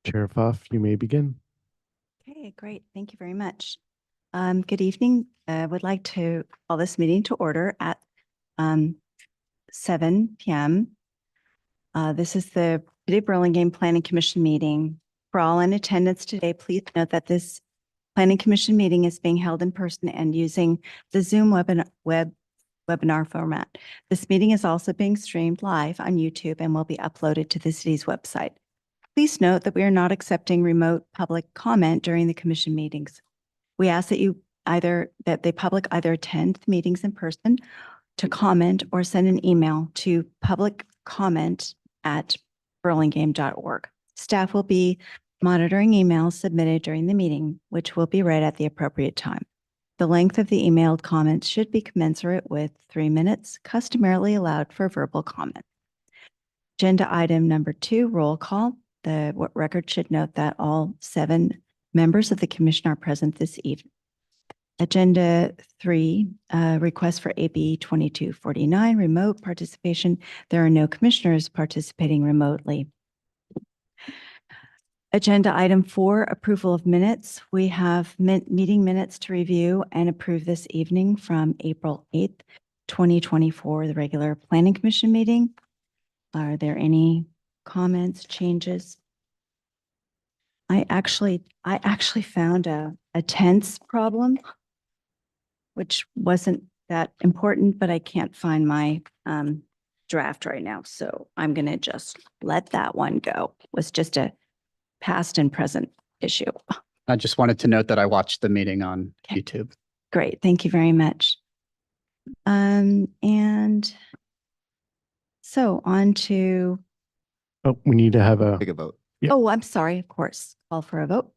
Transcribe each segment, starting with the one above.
Chair Pfaff, you may begin. Okay, great. Thank you very much. Good evening. I would like to call this meeting to order at 7 p.m. This is the City of Burlingame Planning Commission meeting. For all in attendance today, please note that this Planning Commission meeting is being held in person and using the Zoom webinar format. This meeting is also being streamed live on YouTube and will be uploaded to the city's website. Please note that we are not accepting remote public comment during the commission meetings. We ask that the public either attend the meetings in person to comment or send an email to publiccomment@burlingame.org. Staff will be monitoring emails submitted during the meeting, which will be read at the appropriate time. The length of the emailed comments should be commensurate with 3 minutes, customarily allowed for verbal comment. Agenda item number 2, roll call. The record should note that all 7 members of the commission are present this evening. Agenda 3, request for AB 2249, remote participation. There are no commissioners participating remotely. Agenda item 4, approval of minutes. We have meeting minutes to review and approve this evening from April 8th, 2024, the regular Planning Commission meeting. Are there any comments, changes? I actually found a tense problem, which wasn't that important, but I can't find my draft right now. So I'm going to just let that one go. It was just a past and present issue. I just wanted to note that I watched the meeting on Okay. YouTube. Great. Thank you very much. And so on to, Oh, we need to have a, Take a vote. Yep. oh, I'm sorry, of course, call for a vote.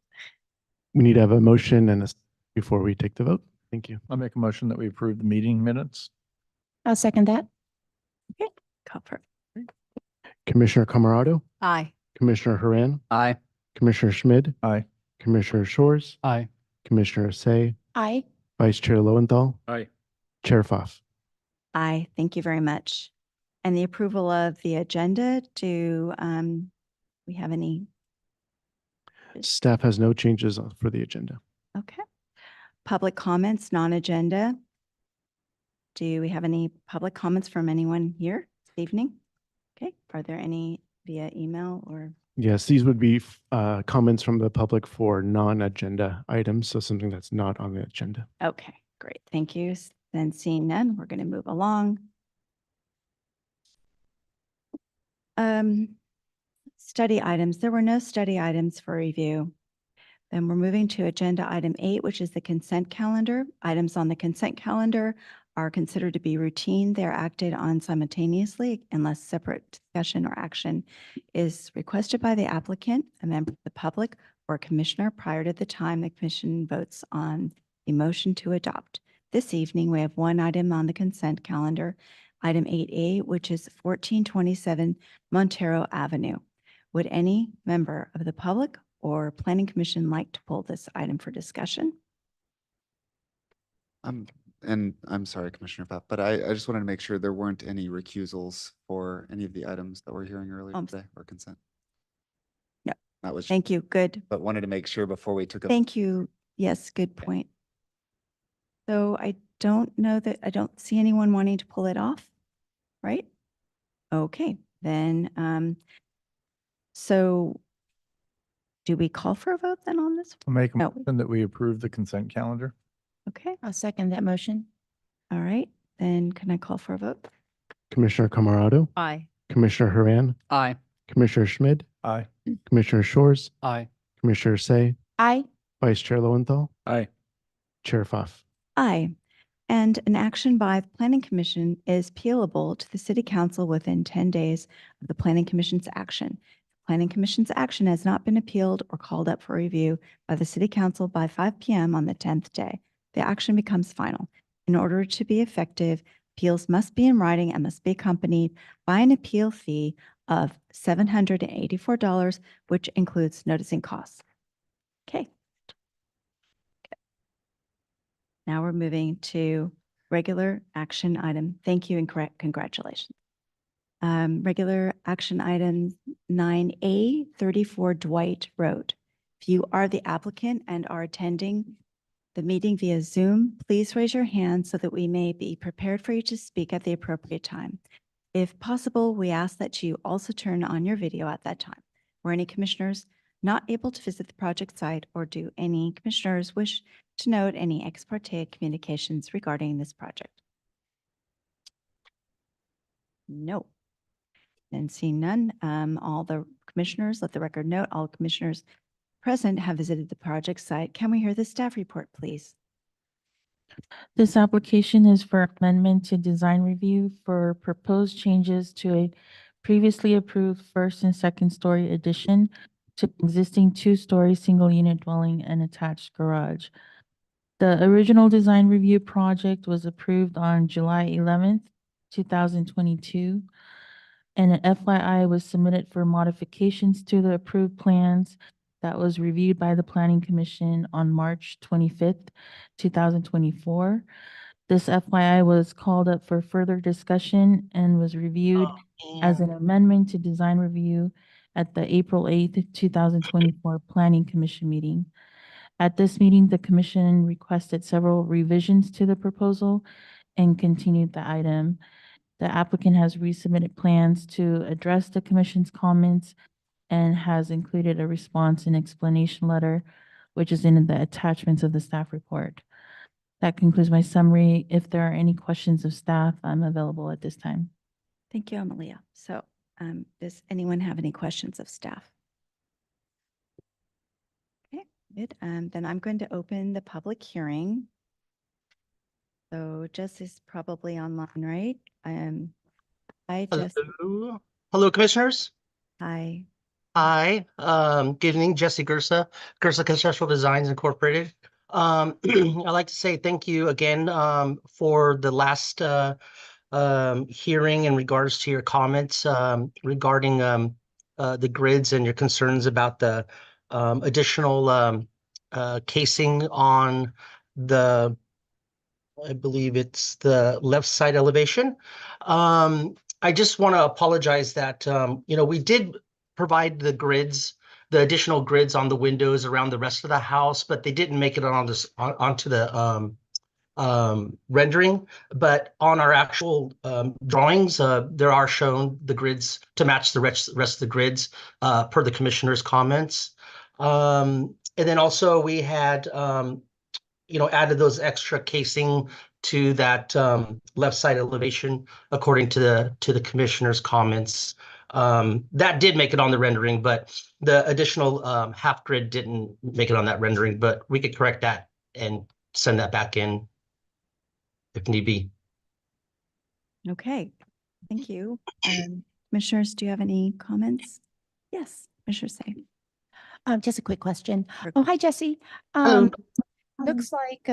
we need to have a motion and before we take the vote. Thank you. I'll make a motion that we approve the meeting minutes. I'll second that. Okay, call for it. Commissioner Camarado, Aye. Commissioner Haran, Aye. Commissioner Schmid, Aye. Commissioner Shores, Aye. Commissioner Say, Aye. Vice Chair Lowenthal, Aye. Chair Pfaff. Aye, thank you very much. And the approval of the agenda, do we have any? Staff has no changes for the agenda. Okay. Public comments, non-agenda. Do we have any public comments from anyone here this evening? Okay, are there any via email or? Yes, these would be comments from the public for non-agenda items, so something that's not on the agenda. Okay, great, thank you. Then seeing none, we're going to move along. Study items. There were no study items for review. Then we're moving to agenda item 8, which is the consent calendar. Items on the consent calendar are considered to be routine. They're acted on simultaneously unless separate discussion or action is requested by the applicant, a member of the public, or a commissioner prior to the time the commission votes on the motion to adopt. This evening, we have one item on the consent calendar, item 8A, which is 1427 Montero Avenue. Would any member of the public or Planning Commission like to pull this item for discussion? And I'm sorry, Commissioner Pfaff, but I just wanted to make sure there weren't any recusals for any of the items that we're hearing earlier today or consent. No. That was, Thank you. Good. but wanted to make sure before we took a. Thank you. Yes, good point. So I don't know that, I don't see anyone wanting to pull it off, right? Okay, then, so do we call for a vote then on this? I'll make a No. motion that we approve the consent calendar. Okay, I'll second that motion. all right, then can I call for a vote? Commissioner Camarado, Aye. Commissioner Haran, Aye. Commissioner Schmid, Aye. Commissioner Shores, Aye. Commissioner Say, Aye. Vice Chair Lowenthal, Aye. Chair Pfaff. Aye. And an action by the Planning Commission is appealable to the City Council within 10 days of the Planning Commission's action. Planning Commission's action has not been appealed or called up for review by the City Council by 5 p.m. on the 10th day. The action becomes final. In order to be effective, appeals must be in writing and must be accompanied by an appeal fee of $784, which includes noticing costs. Okay. Now we're moving to regular action item. Thank you and congratulations. Regular action item 9A 34 Dwight Road. If you are the applicant and are attending the meeting via Zoom, please raise your hand so that we may be prepared for you to speak at the appropriate time. If possible, we ask that you also turn on your video at that time. For any commissioners not able to visit the project site, or do any commissioners wish to note any ex parte communications regarding this project? No. And seeing none, all the commissioners, let the record note, all commissioners present have visited the project site. Can we hear the staff report, please? This application is for amendment to design review for proposed changes to a previously approved first and second story addition to existing two-story single-unit dwelling and attached garage. The original design review project was approved on July 11th, 2022, and an FYI was submitted for modifications to the approved plans that was reviewed by the Planning Commission on March 25th, 2024. This FYI was called up for further discussion and was reviewed as an amendment to design review at the April 8th, 2024 Planning Commission meeting. At this meeting, the commission requested several revisions to the proposal and continued the item. The applicant has resubmitted plans to address the commission's comments and has included a response and explanation letter, which is in the attachments of the staff report. That concludes my summary. If there are any questions of staff, I'm available at this time. Thank you, Amalia. So does anyone have any questions of staff? Okay, good. Then I'm going to open the public hearing. So Jess is probably online, right? Hi, Jess. Hello. Hello, commissioners. Hi. Hi, good evening, Jesse Gersa, Gersa Conceptual Designs Incorporated. I'd like to say thank you again for the last hearing in regards to your comments regarding the grids and your concerns about the additional casing on the, I believe it's the left side elevation. I just want to apologize that, we did provide the grids, the additional grids on the windows around the rest of the house, but they didn't make it on this onto the rendering. But on our actual drawings, there are shown the grids to match the rest of the grids per the commissioner's comments. And then also we had, added those extra casing to that left side elevation according to the commissioner's comments. That did make it on the rendering, but the additional half grid didn't make it on that rendering, but we could correct that and send that back in if need be. Okay, thank you. Commissioners, do you have any comments? Yes, Commissioner Say. Just a quick question. Sure. Oh, hi, Jesse. Hello. Looks like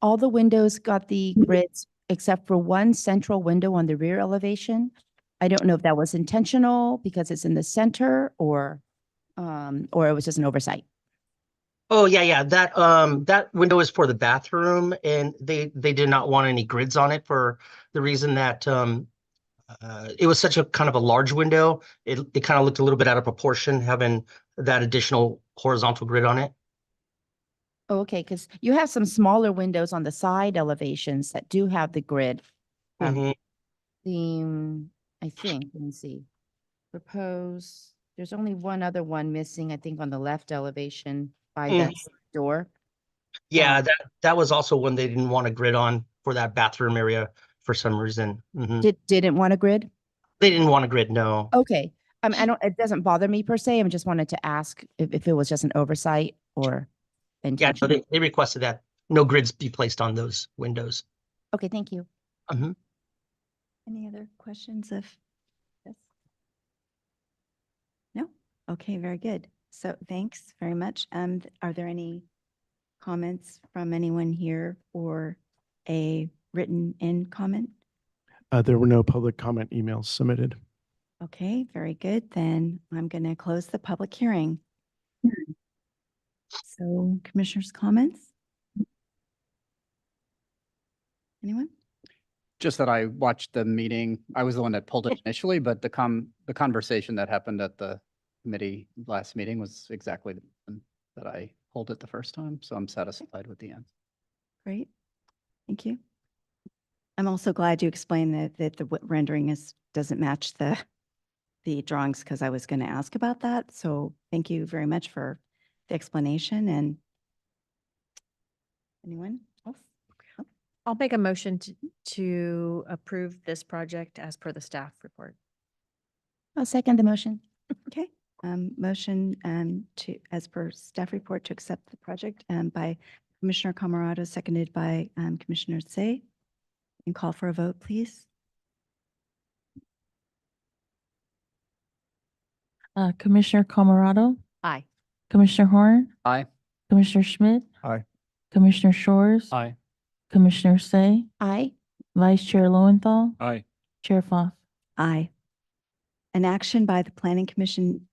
all the windows got the grids except for one central window on the rear elevation. I don't know if that was intentional because it's in the center or it was just an oversight. Oh yeah. That window is for the bathroom, and they did not want any grids on it for the reason that it was such a kind of a large window. It kind of looked a little bit out of proportion having that additional horizontal grid on it. Oh, okay, because you have some smaller windows on the side elevations that do have the grid. Mhm. I think, let me see. Propose, there's only one other one missing, I think, on the left elevation by that door. Yeah, that was also one they didn't want a grid on for that bathroom area for some reason. Mhm. Didn't want a grid? They didn't want a grid, no. Okay. It doesn't bother me per se. I just wanted to ask if it was just an oversight or Yeah, intentional. no, they requested that no grids be placed on those windows. Okay, thank you. Any other questions of this? No? Okay, very good. So thanks very much. Are there any comments from anyone here or a written in comment? There were no public comment emails submitted. Okay, very good. Then I'm going to close the public hearing. So commissioners' comments? Anyone? Just that I watched the meeting. I was the one that pulled it initially, but the conversation that happened at the committee last meeting was exactly the one that I pulled it the first time. So I'm satisfied with the end. Great. Thank you. I'm also glad you explained that the rendering doesn't match the drawings because I was going to ask about that. So thank you very much for the explanation. And anyone else? I'll make a motion to approve this project as per the staff report. I'll second the motion. Okay. Motion as per staff report to accept the project by Commissioner Camerado, seconded by Commissioner Say. And call for a vote, please. Commissioner Camerado, Aye. Commissioner Horn, Aye. Commissioner Schmidt, Aye. Commissioner Shores, Aye. Commissioner Say, Aye. Vice Chair Lowenthal, Aye. Chair Foth. Aye. An action by the Planning Commission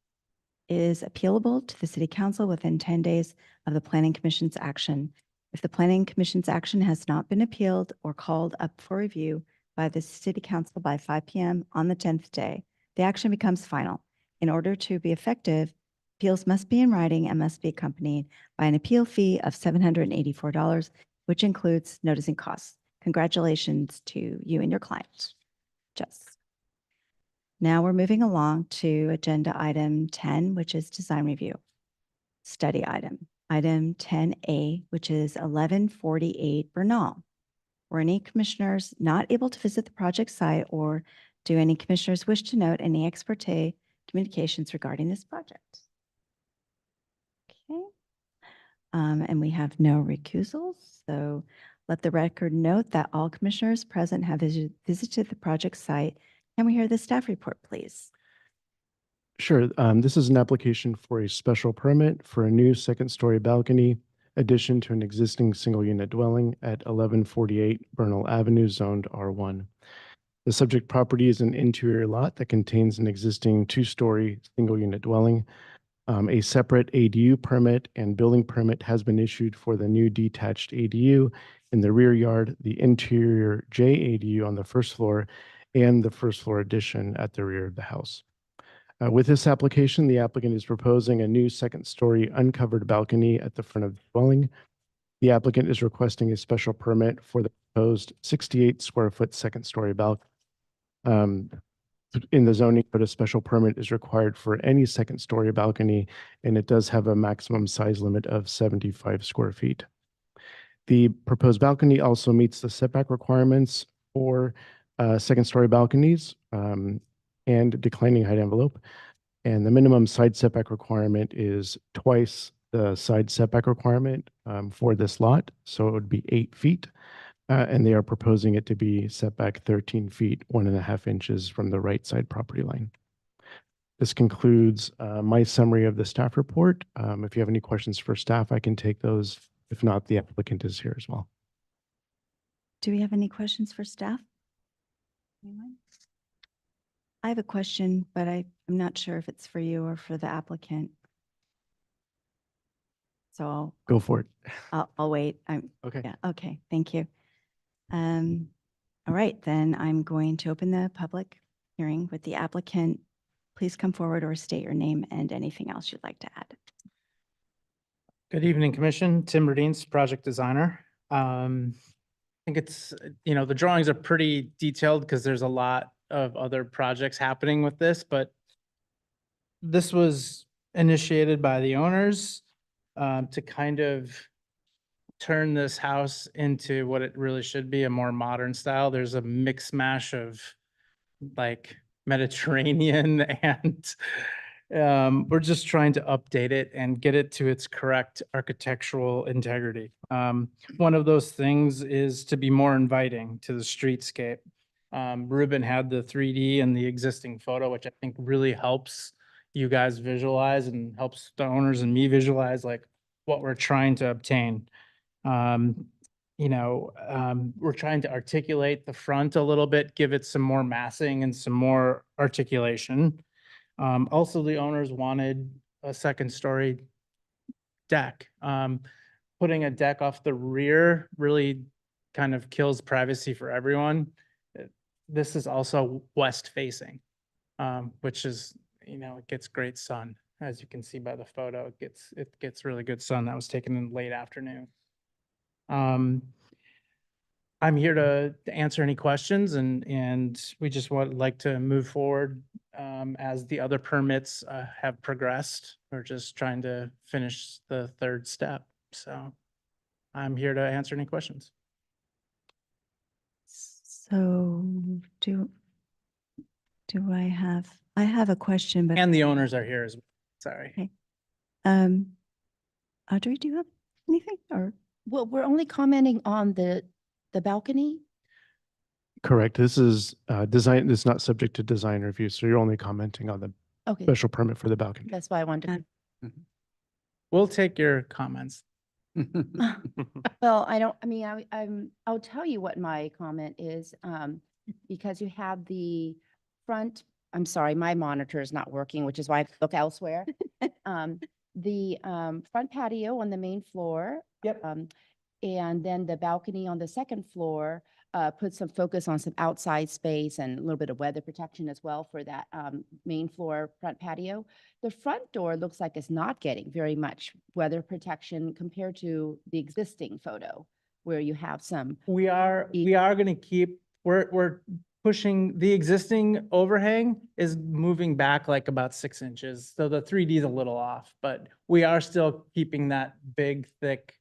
is appealable to the City Council within 10 days of the Planning Commission's action. If the Planning Commission's action has not been appealed or called up for review by the City Council by 5 p.m. on the 10th day, the action becomes final. In order to be effective, appeals must be in writing and must be accompanied by an appeal fee of $784, which includes noticing costs. Congratulations to you and your client. Jess. Now we're moving along to agenda item 10, which is design review. Study item. Item 10A, which is 1148 Bernal. Were any commissioners not able to visit the project site, or do any commissioners wish to note any ex parte communications regarding this project? Okay. And we have no recusals, so let the record note that all commissioners present have visited the project site. Can we hear the staff report, please? Sure. This is an application for a special permit for a new second-story balcony addition to an existing single-unit dwelling at 1148 Bernal Avenue, zoned R1. The subject property is an interior lot that contains an existing two-story single-unit dwelling. A separate ADU permit and building permit has been issued for the new detached ADU in the rear yard, the interior J ADU on the first floor, and the first floor addition at the rear of the house. With this application, the applicant is proposing a new second-story uncovered balcony at the front of the dwelling. The applicant is requesting a special permit for the proposed 68 square foot second-story balcony. In the zoning code, a special permit is required for any second-story balcony, and it does have a maximum size limit of 75 square feet. The proposed balcony also meets the setback requirements for second-story balconies and declining height envelope. And the minimum side setback requirement is twice the side setback requirement for this lot. So it would be 8 feet. And they are proposing it to be set back 13 feet, 1.5 inches from the right side property line. This concludes my summary of the staff report. If you have any questions for staff, I can take those. If not, the applicant is here as well. Do we have any questions for staff? Anyone? I have a question, but I'm not sure if it's for you or for the applicant. So Go for it. I'll wait. Okay. Yeah, okay, thank you. All right, then I'm going to open the public hearing with the applicant. Please come forward or state your name and anything else you'd like to add. Good evening, Commission. Tim Radines, project designer. I think it's, the drawings are pretty detailed because there's a lot of other projects happening with this, but this was initiated by the owners to kind of turn this house into what it really should be, a more modern style. There's a mix mash of like Mediterranean and we're just trying to update it and get it to its correct architectural integrity. One of those things is to be more inviting to the streetscape. Ruben had the 3D and the existing photo, which I think really helps you guys visualize and helps the owners and me visualize like what we're trying to obtain. We're trying to articulate the front a little bit, give it some more massing and some more articulation. Also, the owners wanted a second story deck. Putting a deck off the rear really kind of kills privacy for everyone. this is also west facing, which is, it gets great sun. As you can see by the photo, it gets really good sun. That was taken in late afternoon. I'm here to answer any questions and we just like to move forward as the other permits have progressed. We're just trying to finish the third step. So I'm here to answer any questions. So do I have a question, but, And the owners are here as well. Sorry. Okay. Audrey, do you have anything or? Well, we're only commenting on the balcony. Correct. This is design, it's not subject to design review, so you're only commenting on the Okay, special permit for the balcony. that's why I wanted to. We'll take your comments. Well, I'll tell you what my comment is, because you have the front, I'm sorry, my monitor is not working, which is why I have to look elsewhere. The front patio on the main floor. Yep. And then the balcony on the second floor puts some focus on some outside space and a little bit of weather protection as well for that main floor front patio. The front door looks like it's not getting very much weather protection compared to the existing photo where you have some. We are going to keep, we're pushing, the existing overhang is moving back like about 6 inches. So the 3D is a little off, but we are still keeping that big, thick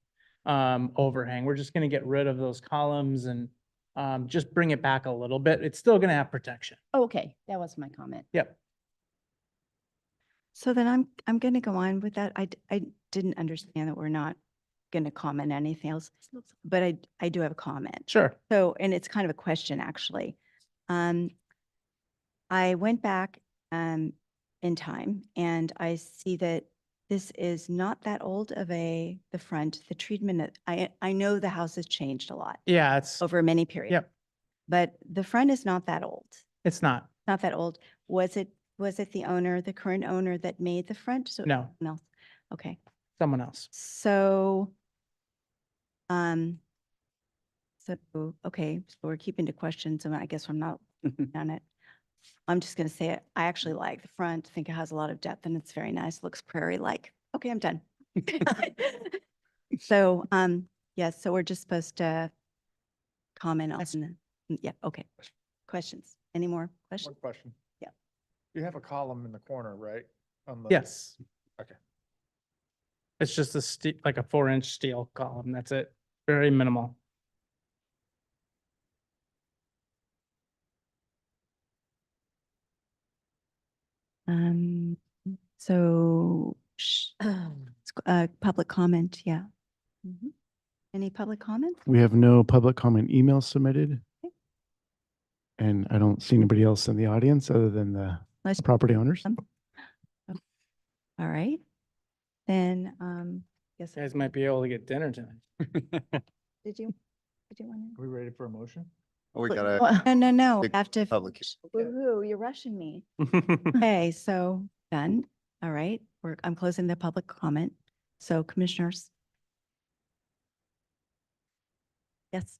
overhang. We're just going to get rid of those columns and just bring it back a little bit. It's still going to have protection. Okay, that was my comment. Yep. So then I'm going to go on with that. I didn't understand that we're not going to comment anything else, but I do have a comment. Sure. So, and it's kind of a question, actually. I went back in time and I see that this is not that old of the front, the treatment. I know the house has changed a lot Yeah, it's, over many periods. yep, But the front is not that old. it's not. Not that old. Was it the current owner that made the front? So No, no. Okay. someone else. So, okay, so we're keeping to questions and I guess I'm not on it. I'm just going to say it. I actually like the front. I think it has a lot of depth and it's very nice. Looks prairie-like. Okay, I'm done. So, yes, so we're just supposed to comment on, yeah, okay. Questions? Any more One questions? question. Yeah. You have a column in the corner, right? On the- Yes. Okay. It's just like a 4-inch steel column. That's it. Very minimal. So, public comment, yeah. Mhm. Any public comment? We have no public comment email submitted. Okay. And I don't see anybody else in the audience other than the Let's- property owners. All right. Then, yes. You guys might be able to get dinner tonight. Did you want Are we ready for a motion? Oh, we Look, gotta to? No. big After, public. woohoo, you're rushing me. Okay, so done. All right. I'm closing the public comment. So commissioners. Yes.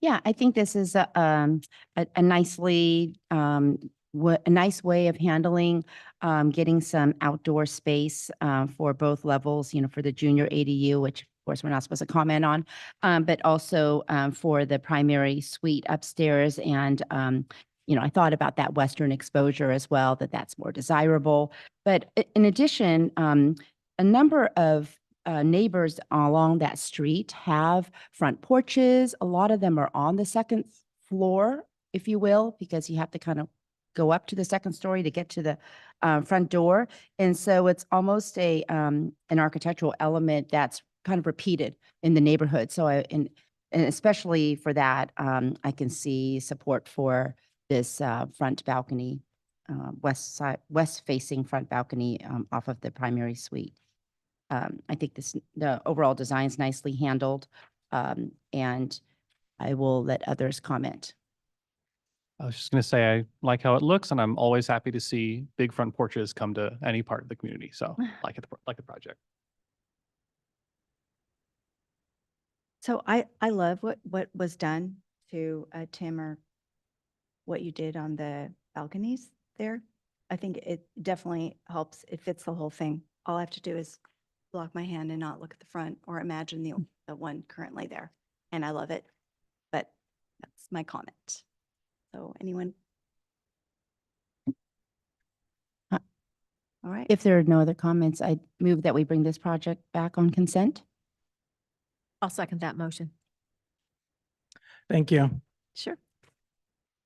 Yeah, I think this is a nicely, a nice way of handling, getting some outdoor space for both levels, for the junior ADU, which of course we're not supposed to comment on, but also for the primary suite upstairs. And, I thought about that western exposure as well, that's more desirable. But in addition, a number of neighbors along that street have front porches. A lot of them are on the second floor, if you will, because you have to kind of go up to the second story to get to the front door. And so it's almost an architectural element that's kind of repeated in the neighborhood. So and especially for that, I can see support for this front balcony, west facing front balcony off of the primary suite. I think the overall design is nicely handled, and I will let others comment. I was just going to say, I like how it looks, and I'm always happy to see big front porches come to any part of the community. So like the project. So I love what was done to Tim or what you did on the balconies there. I think it definitely helps. It fits the whole thing. All I have to do is block my hand and not look at the front or imagine the one currently there. And I love it, but that's my comment. So anyone? Uh, All right. If there are no other comments, I move that we bring this project back on consent. I'll second that motion. Thank you. Sure.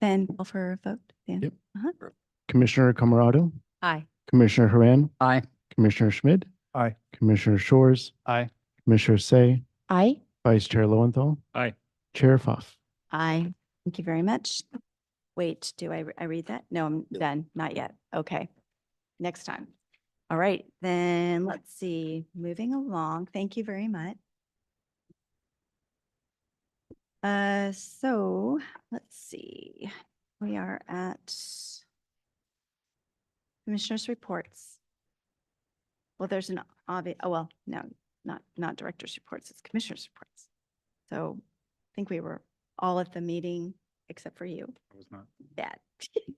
Then call for a vote. Dan? Yep. Uh-huh. Commissioner Camarado, Aye. Commissioner Haran, Aye. Commissioner Schmidt, Aye. Commissioner Shores, Aye. Commissioner Say, Aye. Vice Chair Lowenthal, Aye. Chair Pfaff. Aye. Thank you very much. Wait, do I read that? No, I'm done. Not yet. Okay. Next time. All right, then let's see. Moving along. Thank you very much. So let's see. We are at Commissioners' reports. Well, there's an obvious, oh, well, no, not directors' reports, it's commissioners' reports. So I think we were all at the meeting except for you. I was not. Bad.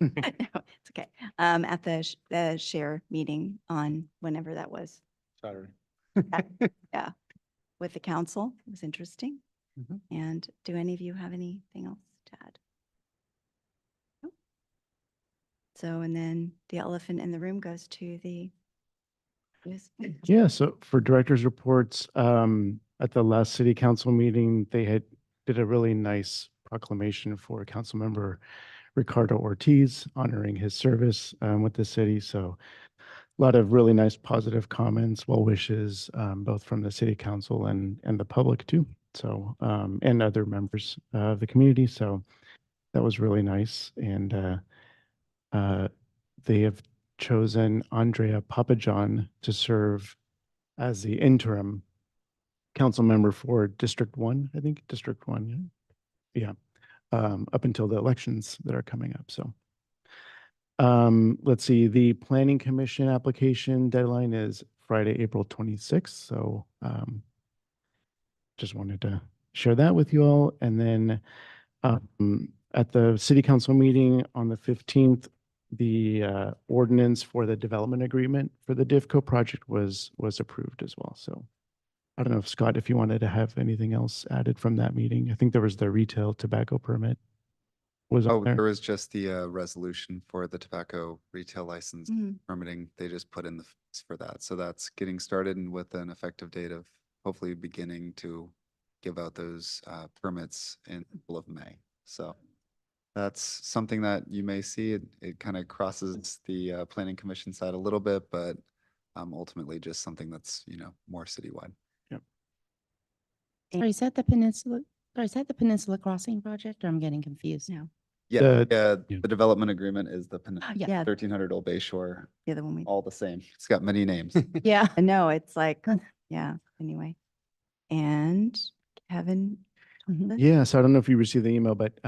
No, it's okay. At the share meeting on whenever that was. Saturday. Yeah. With the council. It was interesting. Mhm. And do any of you have anything else to add? No? So, and then the elephant in the room goes to the. Yeah, so for directors' reports, at the last city council meeting, they did a really nice proclamation for Councilmember Ricardo Ortiz, honoring his service with the city. So a lot of really nice positive comments, well wishes, both from the city council and the public too. So, and other members of the community. So that was really nice. And they have chosen Andrea Papajohn to serve as the interim council member for District 1, I think, District 1. Yeah. Up until the elections that are coming up. So let's see, the Planning Commission application deadline is Friday, April 26th. So just wanted to share that with you all. And then at the city council meeting on the 15th, the ordinance for the development agreement for the DIVCO project was approved as well. So I don't know if Scott, if you wanted to have anything else added from that meeting. I think there was the retail tobacco permit was on Oh, there. there was just the resolution for the tobacco retail license Mhm. permitting. They just put in the fees for that. So that's getting started and with an effective date of hopefully beginning to give out those permits in the middle of May. So that's something that you may see. It kind of crosses the planning commission side a little bit, but ultimately just something that's, more citywide. Sorry, is that the Peninsula Crossing project, or I'm getting confused? No, Yeah, The- the development agreement is the yeah, 1300 Old Bay Shore, the other one we, all the same. It's got many names. Yeah. I know, it's like, yeah, anyway. And Kevin. Mhm. Yeah, so I don't know if you received the email, but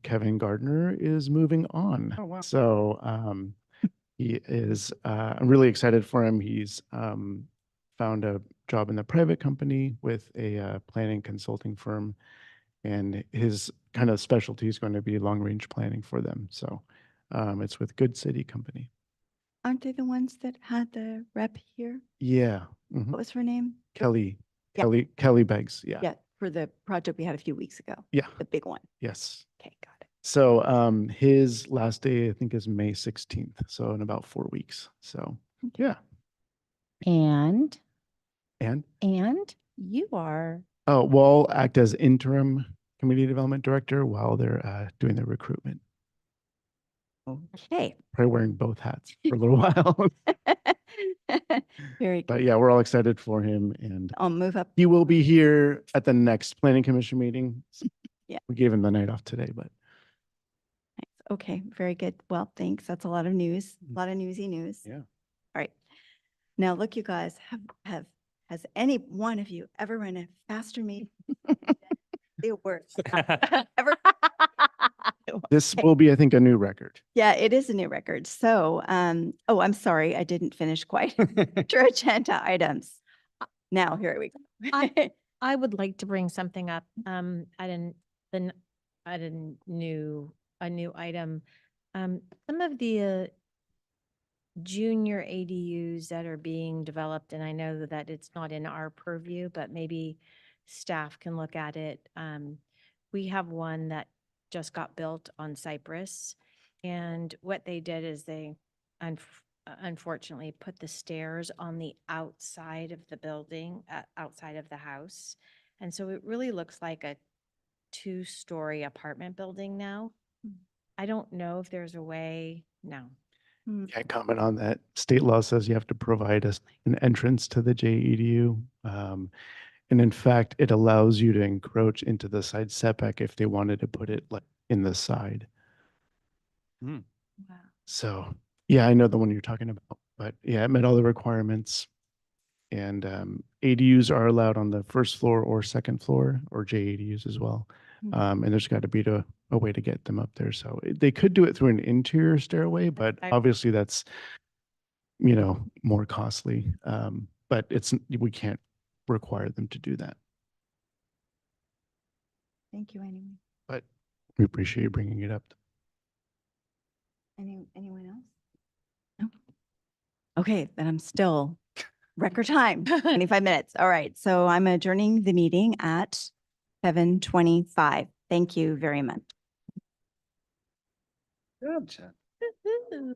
Kevin Gardner is moving on. Oh, wow. So he is, I'm really excited for him. He's found a job in the private company with a planning consulting firm. And his kind of specialty is going to be long-range planning for them. So it's with Good City Company. Aren't they the ones that had the rep here? Yeah. mhm. What was her name? Kelly, Yeah. Kelly Beggs. Yeah. Yeah, for the project we had a few weeks ago, Yeah. the big one. Yes. Okay, got it. So his last day, I think, is May 16th. So in about 4 weeks. So yeah. And And you are, oh, well, I'll act as interim community development director while they're doing the recruitment. Okay. Probably wearing both hats for a little while. Very good. But yeah, we're all excited for him. And I'll move up. he will be here at the next planning commission meeting. Yeah. We gave him the night off today, but Okay, very good. Well, thanks. That's a lot of news, a lot of newsy news. yeah. All right. Now, look, you guys, has any one of you ever run a faster meeting? The worst. Ever? This will be, I think, a new record. Yeah, it is a new record. So, oh, I'm sorry, I didn't finish quite. Future agenda items. Now, here we go. I would like to bring something up. I didn't knew a new item. Some of the junior ADUs that are being developed, and I know that it's not in our purview, but maybe staff can look at it. We have one that just got built on Cypress, and what they did is they unfortunately put the stairs on the outside of the building, outside of the house. And so it really looks like a two-story apartment building now. I don't know if there's a way, no. Can't comment on that. State law says you have to provide us an entrance to the JEDU. And in fact, it allows you to encroach into the side setback if they wanted to put it like in the side. Wow. So, yeah, I know the one you're talking about, but yeah, it met all the requirements. And ADUs are allowed on the first floor or second floor, or JADUs as well. And there's got to be a way to get them up there. So they could do it through an interior stairway, but obviously that's, more costly. But we can't require them to do that. Thank you, anyway. But we appreciate you bringing it up. Anyone else? No? Okay, then I'm still record time, 25 minutes. All right, so I'm adjourning the meeting at 7:25. Thank you very much. Good.